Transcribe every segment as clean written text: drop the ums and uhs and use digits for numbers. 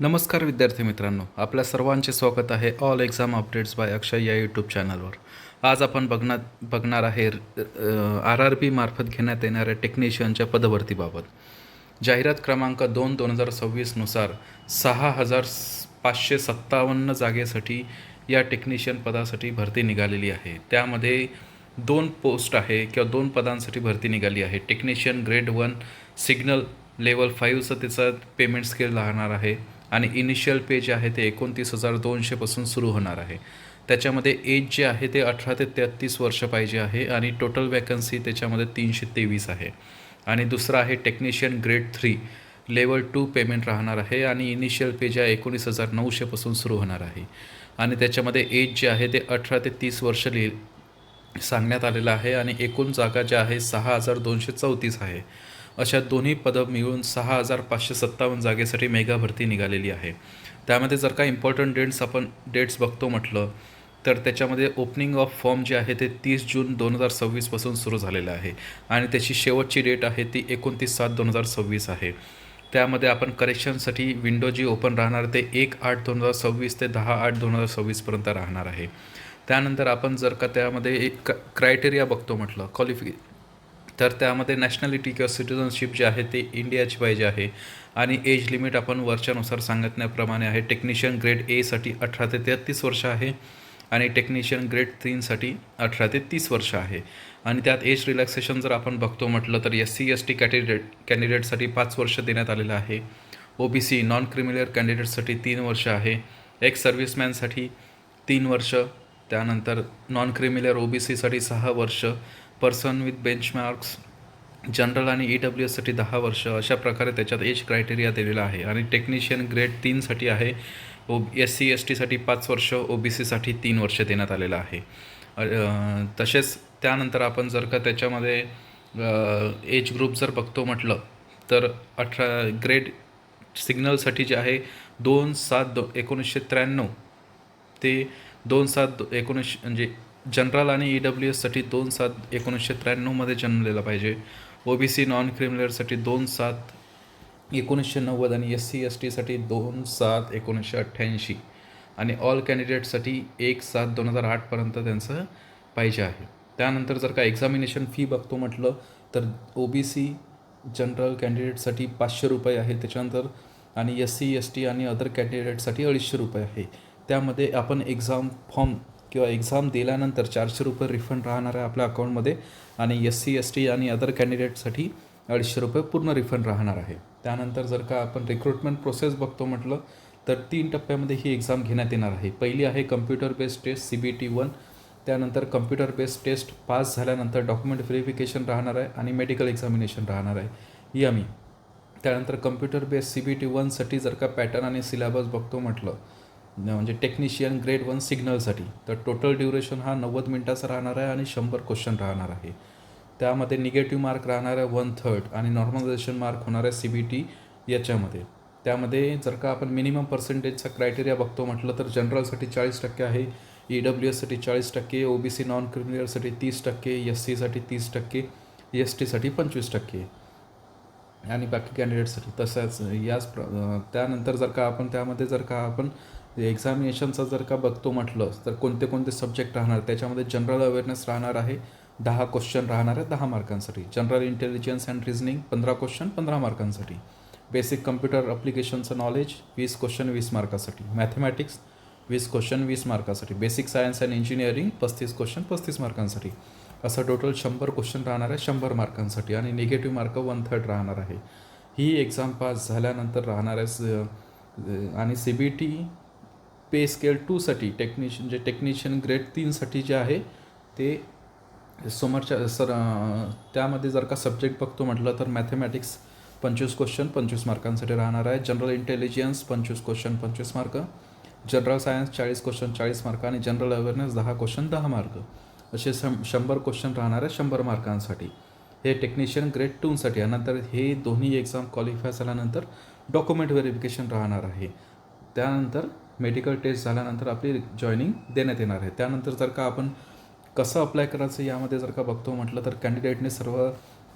नमस्कार विद्यार्थी मित्रांनो, आपल्या सर्वांचे स्वागत आहे ऑल एक्झाम अपडेट्स बाय अक्षय या यूट्यूब चॅनलवर. आज आपण बघणार आहे RRB मार्फत घेण्यात येणाऱ्या टेक्निशियनच्या पदभरतीबाबत. जाहिरात क्रमांक 2/2026नुसार 6,557 जागेसाठी या टेक्निशियन पदासाठी भरती निघालेली आहे. त्यामध्ये 2 पोस्ट आहे किंवा 2 पदांसाठी भरती निघाली आहे. टेक्निशियन ग्रेड 1 सिग्नल लेवल 5चं त्याचं पेमेंट स्केल राहणार आहे आणि इनिशियल पे जे आहे ते 29,200पासून सुरू होणार आहे. त्याच्यामध्ये एज जे आहे ते 18 ते 33 वर्ष पाहिजे आहे आणि टोटल वॅकन्सी त्याच्यामध्ये 323 आहे. आणि दुसरा आहे टेक्निशियन ग्रेड 3 लेवल 2 पेमेंट राहणार आहे आणि इनिशियल पे जे आहे 19,900पासून सुरू होणार आहे. आणि त्याच्यामध्ये एज जे आहे ते 18 ते 30 वर्ष सांगण्यात आलेलं आहे आणि एकूण जागा ज्या आहे 6,234 आहे. अशा दोन्ही पदं मिळून 6,557 जागेसाठी मेगा भरती निघालेली आहे. त्यामध्ये जर का इम्पॉर्टंट डेट्स बघतो म्हटलं तर त्याच्यामध्ये ओपनिंग ऑफ फॉर्म जे आहे ते 30 जून 2026पासून सुरू झालेलं आहे आणि त्याची शेवटची डेट आहे ती 29/7/2026 आहे. त्यामध्ये आपण करेक्शनसाठी विंडो जी ओपन राहणार ते 1/8/2026 ते 10/8/2026पर्यंत राहणार आहे. त्यानंतर आपण जर का त्यामध्ये एक क्रायटेरिया बघतो म्हटलं तर त्यामध्ये नॅशनॅलिटी किंवा सिटिझनशिप जे आहे ते इंडियाची पाहिजे आहे आणि एज लिमिट आपण वरच्यानुसार सांगितल्याप्रमाणे आहे. टेक्निशियन ग्रेड एसाठी 18 ते 33 वर्ष आहे आणि टेक्निशियन ग्रेड 3साठी 18 ते 30 वर्ष आहे. आणि त्यात एज रिलॅक्सेशन जर आपण बघतो म्हटलं तर SC/ST कॅन्डिडेटसाठी 5 वर्ष देण्यात आलेलं आहे. OBC नॉन क्रिमिनल कॅन्डिडेटसाठी 3 वर्ष आहे. एक्स सर्व्हिसमॅनसाठी 3 वर्ष. त्यानंतर नॉन क्रिमिनल OBCसाठी 6 वर्ष. पर्सन विथ बेंचमार्क्स जनरल आणि EWSसाठी 10 वर्ष. अशा प्रकारे त्याच्यात एज क्रायटेरिया दिलेला आहे. आणि टेक्निशियन ग्रेड 3साठी आहे SC/STसाठी 5 वर्ष, OBCसाठी 3 वर्ष देण्यात आलेलं आहे. तसेच त्यानंतर आपण जर का त्याच्यामध्ये एज ग्रुप जर बघतो म्हटलं तर ग्रेड सिग्नलसाठी जे आहे 2/7/1993 ते 2/7/19 म्हणजे जनरल आणि EWSसाठी 2/7/1993 जन्मलेला पाहिजे. OBC नॉन क्रिमिनलसाठी 2/7/1990 आणि SC/STसाठी 2/7/1988 आणि ऑल कॅन्डिडेटसाठी 1/7/2008पर्यंत त्यांचं पाहिजे आहे. त्यानंतर जर का एक्झामिनेशन फी बघतो म्हटलं तर OBC जनरल कॅन्डिडेटसाठी 500 रुपये आहे. त्याच्यानंतर आणि SC/ST आणि अदर कॅन्डिडेटसाठी 250 रुपये आहे. त्यामध्ये आपण एक्झाम फॉर्म किंवा एक्झाम दिल्यानंतर 400 रुपये रिफंड राहणार आहे आपल्या अकाउंटमध्ये आणि SC/ST आणि अदर कॅन्डिडेटसाठी 250 रुपये पूर्ण रिफंड राहणार आहे. त्यानंतर जर का आपण रिक्रुटमेंट प्रोसेस बघतो म्हटलं तर 3 टप्प्यामध्ये ही एक्झाम घेण्यात येणार आहे. पहिली आहे कम्प्युटर बेस्ड टेस्ट CBT 1. त्यानंतर कम्प्युटर बेस्ड टेस्ट पास झाल्यानंतर डॉक्युमेंट व्हेरिफिकेशन राहणार आहे आणि मेडिकल एक्झामिनेशन राहणार आहे यामी. त्यानंतर कम्प्युटर बेस्ड CBT 1साठी जर का पॅटर्न आणि सिलेबस बघतो म्हटलं म्हणजे टेक्निशियन ग्रेड 1 सिग्नलसाठी तर टोटल ड्युरेशन हा 90 मिनटाचा राहणार आहे आणि 100 क्वेश्चन राहणार आहे. त्यामध्ये निगेटिव्ह मार्क राहणार आहे 1/3 आणि नॉर्मलायझेशन मार्क होणार आहे CBT याच्यामध्ये. त्यामध्ये जर का आपण मिनिमम पर्सेंटेजचा क्रायटेरिया बघतो म्हटलं तर जनरलसाठी 40% आहे, EWSसाठी 40%, OBC नॉन क्रिमिनलसाठी 30%, SCसाठी 30%, STसाठी 25% आणि बाकी कॅन्डिडेटसाठी तसंच त्यानंतर जर का आपण एक्झामिनेशनचा जर का बघतो म्हटलं तर कोणते कोणते सब्जेक्ट राहणार त्याच्यामध्ये जनरल अवेअरनेस राहणार आहे 10 क्वेश्चन राहणार आहे 10 मार्कांसाठी. General intelligence and reasoning 15 question 15 मार्कांसाठी. बेसिक कम्प्युटर ॲप्लिकेशनचं नॉलेज 20 क्वेश्चन 20 मार्कासाठी. मॅथमॅटिक्स 20 क्वेश्चन 20 मार्कासाठी. Basic science and engineering 35 question 35 मार्कांसाठी. असं टोटल 100 क्वेश्चन राहणार आहे 100 मार्कांसाठी आणि निगेटिव्ह मार्क 1/3 राहणार आहे. ही एक्झाम पास झाल्यानंतर राहणार आहे. आणि CBT पे स्केल 2साठी टेक्निशियन ग्रेड 3साठी जे आहे ते त्यामध्ये जर का सब्जेक्ट बघतो म्हटलं तर मॅथमॅटिक्स 25 क्वेश्चन 25 मार्कांसाठी राहणार आहे. General intelligence 25 question 25 mark. General science 40 question 40 mark आणि जनरल अवेअरनेस 10 क्वेश्चन 10 मार्क. असे 100 क्वेश्चन राहणार आहे 100 मार्कांसाठी. हे टेक्निशियन ग्रेड 2साठी. यानंतर हे दोन्ही एक्झाम क्वालिफाय झाल्यानंतर डॉक्युमेंट व्हेरिफिकेशन राहणार आहे. त्यानंतर मेडिकल टेस्ट झाल्यानंतर आपली जॉईनिंग देण्यात येणार आहे. त्यानंतर जर का आपण कसं अप्लाय करायचं यामध्ये जर का बघतो म्हटलं तर कॅन्डिडेटने सर्व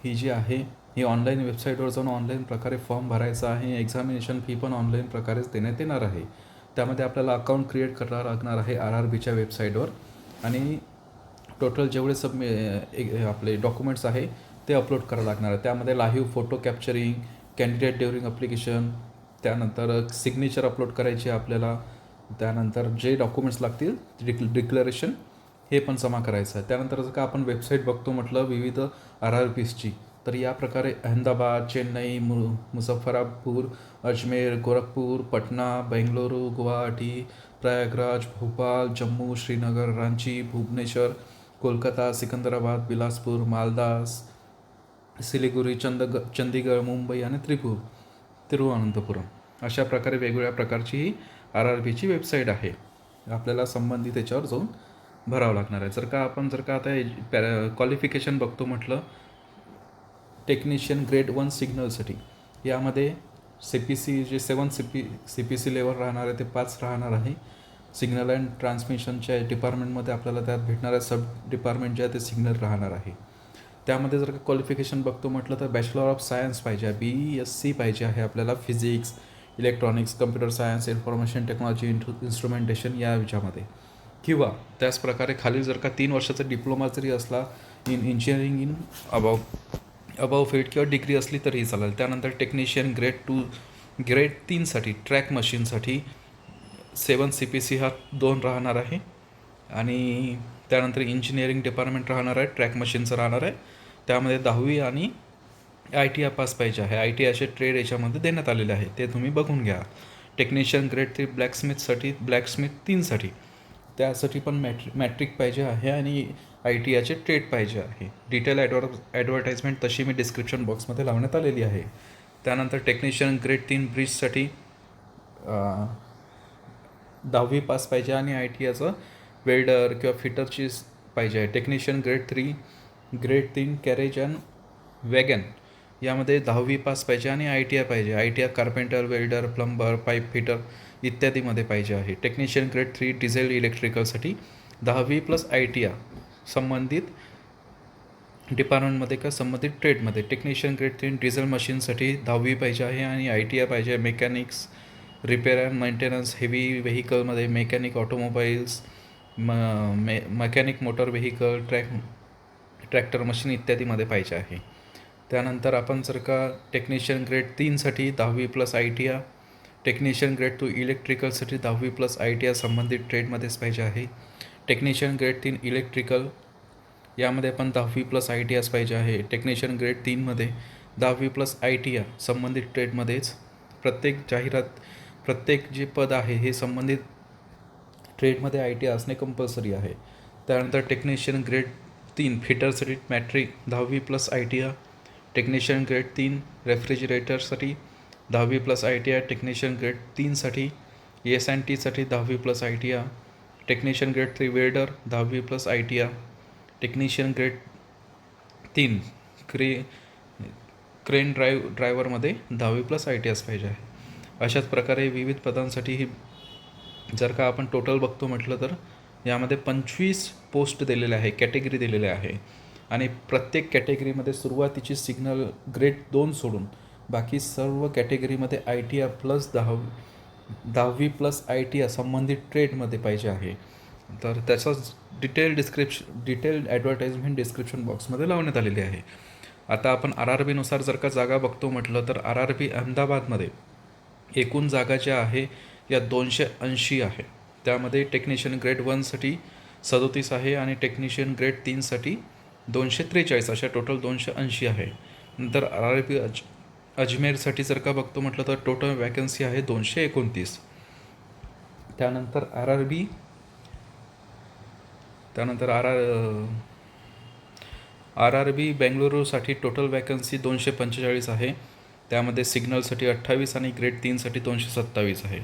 ही जी आहे ही ऑनलाईन वेबसाईटवर जाऊन ऑनलाईन प्रकारे फॉर्म भरायचा आहे. एक्झामिनेशन फी पण ऑनलाईन प्रकारेच देण्यात येणार आहे. त्यामध्ये आपल्याला अकाउंट क्रिएट करावं लागणार आहे RRBच्या वेबसाईटवर आणि टोटल जेवढे आपले डॉक्युमेंट्स आहे ते अपलोड करावं लागणार आहे. त्यामध्ये live photo capturing, candidate during application, त्यानंतर सिग्नेचर अपलोड करायची आपल्याला, त्यानंतर जे डॉक्युमेंट्स लागतील डिक्लरेशन हे पण जमा करायचं आहे. त्यानंतर जर का आपण वेबसाईट बघतो म्हटलं विविध RRBची, तर या प्रकारे अहमदाबाद, चेन्नई, मुझफ्फरापूर, अजमेर, गोरखपूर, पटना, बेंगलुरू, गुवाहाटी, प्रयागराज, भोपाल, जम्मू, श्रीनगर, रांची, भुवनेश्वर, कोलकाता, सिकंदराबाद, बिलासपूर, मालदा, सिलिगुरी, चंदीगड, मुंबई आणि तिरुवनंतपुरम अशा प्रकारे वेगवेगळ्या प्रकारची ही RRBची वेबसाईट आहे. आपल्याला संबंधित त्याच्यावर जाऊन भरावं लागणार आहे. जर का आता क्वालिफिकेशन बघतो म्हटलं टेक्निशियन ग्रेड 1 सिग्नलसाठी, यामध्ये CPC जे 7 CPC लेवल राहणार आहे ते 5 राहणार आहे. सिग्नल अँड ट्रान्समिशनच्या डिपार्टमेंटमध्ये आपल्याला त्यात भेटणाऱ्या सब डिपार्टमेंट जे आहे ते सिग्नल राहणार आहे. त्यामध्ये जर का क्वालिफिकेशन बघतो म्हटलं तर बॅचलर ऑफ सायन्स पाहिजे, BSc पाहिजे आहे आपल्याला, physics, electronics, computer science, information technology, instrumentation या विषयामध्ये, किंवा त्याचप्रकारे खालील जर का 3 वर्षाचा डिप्लोमा जरी असला in engineering in above field किंवा डिग्री असली तरीही चालेल. त्यानंतर टेक्निशियन ग्रेड 3साठी ट्रॅक मशीनसाठी 7 CPC हा 2 राहणार आहे आणि त्यानंतर इंजिनिअरिंग डिपार्टमेंट राहणार आहे, ट्रॅक मशीनचं राहणार आहे. त्यामध्ये 10वी आणि ITI पास पाहिजे आहे. ITI असे ट्रेड याच्यामध्ये देण्यात आलेले आहे, ते तुम्ही बघून घ्या. टेक्निशियन ग्रेड 3 ब्लॅकस्मिथ 3साठी त्यासाठी पण मॅट्रिक पाहिजे आहे आणि ITIचे ट्रेड पाहिजे आहे. डिटेल ॲडव्हर्टाइजमेंट तशी मी डिस्क्रिप्शन बॉक्समध्ये लावण्यात आलेली आहे. त्यानंतर टेक्निशियन ग्रेड 3 ब्रिजसाठी 10वी पास पाहिजे आणि ITIचं वेल्डर किंवा फिटरची पाहिजे आहे. Technician grade 3 carriage and wagon यामध्ये 10वी पास पाहिजे आणि ITI पाहिजे. ITI carpenter, welder, plumber, pipe fitter इत्यादीमध्ये पाहिजे आहे. टेक्निशियन ग्रेड 3 डिझेल इलेक्ट्रिकलसाठी 10वी प्लस ITI संबंधित डिपार्टमेंटमध्ये किंवा संबंधित ट्रेडमध्ये. टेक्निशियन ग्रेड 3 डिझेल मशीनसाठी 10वी पाहिजे आहे आणि ITI पाहिजे. Mechanics, repair and maintenance, heavy व्हेकलमध्ये mechanic, automobiles, mechanic motor vehicle, tractor machine इत्यादीमध्ये पाहिजे आहे. त्यानंतर आपण जर का टेक्निशियन ग्रेड 3साठी 10वी प्लस ITI, टेक्निशियन ग्रेड 2 इलेक्ट्रिकलसाठी 10वी प्लस ITI संबंधित ट्रेडमध्येच पाहिजे आहे. टेक्निशियन ग्रेड 3 इलेक्ट्रिकल यामध्ये पण 10वी प्लस ITIच पाहिजे आहे. टेक्निशियन ग्रेड 3मध्ये 10वी प्लस ITI संबंधित ट्रेडमध्येच. प्रत्येक जे पद आहे हे संबंधित ट्रेडमध्ये ITI असणे कंपल्सरी आहे. त्यानंतर टेक्निशियन ग्रेड 3 फिटरसाठी मॅट्रिक 10वी प्लस ITI. टेक्निशियन ग्रेड 3 रेफ्रिजरेटरसाठी 10वी प्लस ITI. टेक्निशियन ग्रेड 3साठी S&Tसाठी 10वी plus ITI. Technician grade 3 welder 10वी plus ITI. Technician grade 3 crane ड्रायव्हरमध्ये 10वी प्लस ITIच पाहिजे आहे. अशाच प्रकारे विविध पदांसाठी ही जर का आपण टोटल बघतो म्हटलं तर यामध्ये 25 पोस्ट दिलेले आहे, कॅटेगरी दिलेले आहे आणि प्रत्येक कॅटेगरीमध्ये सुरुवातीची सिग्नल ग्रेड 2 सोडून बाकी सर्व कॅटेगरीमध्ये ITI प्लस 10वी प्लस ITI संबंधित ट्रेडमध्ये पाहिजे आहे. तर त्याचाच डिटेल ॲडव्हर्टाइजमेंट डिस्क्रिप्शन बॉक्समध्ये लावण्यात आलेली आहे. आता आपण RRBनुसार जर का जागा बघतो म्हटलं तर RRB अहमदाबादमध्ये एकूण जागा ज्या आहे या 280 आहे. त्यामध्ये टेक्निशियन ग्रेड 1साठी 37 आहे आणि टेक्निशियन ग्रेड 3साठी 243, अशा टोटल 280 आहे. नंतर RRB अजमेरसाठी जर का बघतो म्हटलं तर टोटल वॅकन्सी आहे 229. त्यानंतर RRB बेंगळुरूसाठी टोटल वॅकन्सी 245 आहे. त्यामध्ये सिग्नलसाठी 28 आणि ग्रेड 3साठी 227 आहे.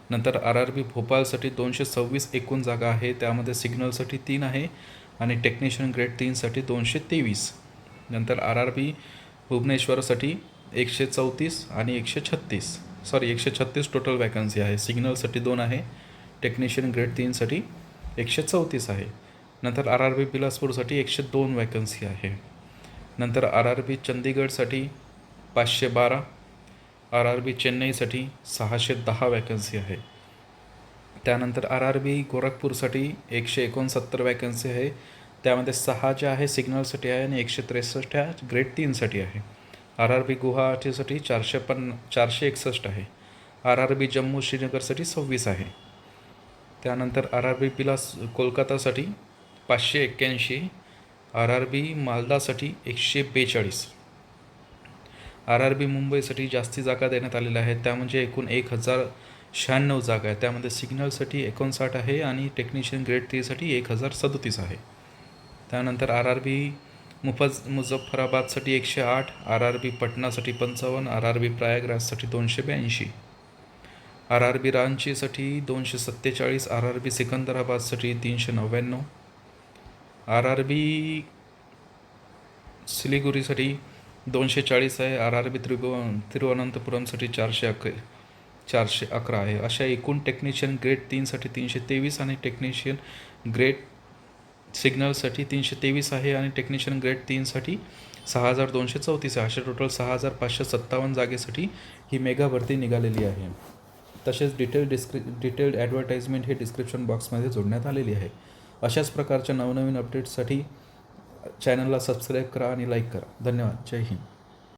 नंतर RRB भोपाळसाठी 226 एकूण जागा आहे. त्यामध्ये सिग्नलसाठी 3 आहे आणि टेक्निशियन ग्रेड 3साठी 223. नंतर RRB भुवनेश्वरसाठी 134 आणि 136 टोटल वॅकन्सी आहे. सिग्नलसाठी 2 आहे, टेक्निशियन ग्रेड 3साठी 134 आहे. नंतर RRB बिलासपूरसाठी 102 वॅकन्सी आहे. नंतर RRB चंदीगडसाठी 512. आर आर बी चेन्नईसाठी 610 वॅकन्सी आहे. त्यानंतर आर आर बी गोरखपूरसाठी 169 वॅकन्सी आहे. त्यामध्ये 6 ज्या आहे सिग्नलसाठी आहे आणि 163 ह्या ग्रेड 3साठी आहे. आर आर बी गुवाहाटीसाठी 461 आहे. आर आर बी जम्मू श्रीनगरसाठी 26 आहे. त्यानंतर आर आर बी कोलकातासाठी 581. आर आर बी मालदासाठी 142. आर आर बी मुंबईसाठी जास्ती जागा देण्यात आलेल्या आहेत. त्या म्हणजे एकूण 1096 जागा आहेत. त्यामध्ये सिग्नलसाठी 59 आहे आणि टेक्निशियन ग्रेड 3साठी 1037 आहे. त्यानंतर आर आर बी मुझफ्फराबादसाठी 108. आर आर बी पटनासाठी 55. आर आर बी प्रयागराजसाठी 282. आर आर बी रांचीसाठी 247. आर आर बी सिकंदराबादसाठी 399. आर आर बी सिलिगुरीसाठी 240 आहे. आर आर बी तिरुवनंतपुरमसाठी 411 आहे. अशा एकूण टेक्निशियन ग्रेड 3साठी 323 आणि टेक्निशियन ग्रेड सिग्नलसाठी 323 आहे आणि टेक्निशियन ग्रेड 3साठी 6234 आहे. अशा टोटल 6557 जागेसाठी ही मेगा भरती निघालेली आहे. तसेच डिटेल्ड ॲडव्हर्टाइजमेंट हे डिस्क्रिप्शन बॉक्समध्ये जोडण्यात आलेली आहे. अशाच प्रकारच्या नवनवीन अपडेट्ससाठी चॅनलला सबस्क्राईब करा आणि लाईक करा. धन्यवाद. जय हिंद.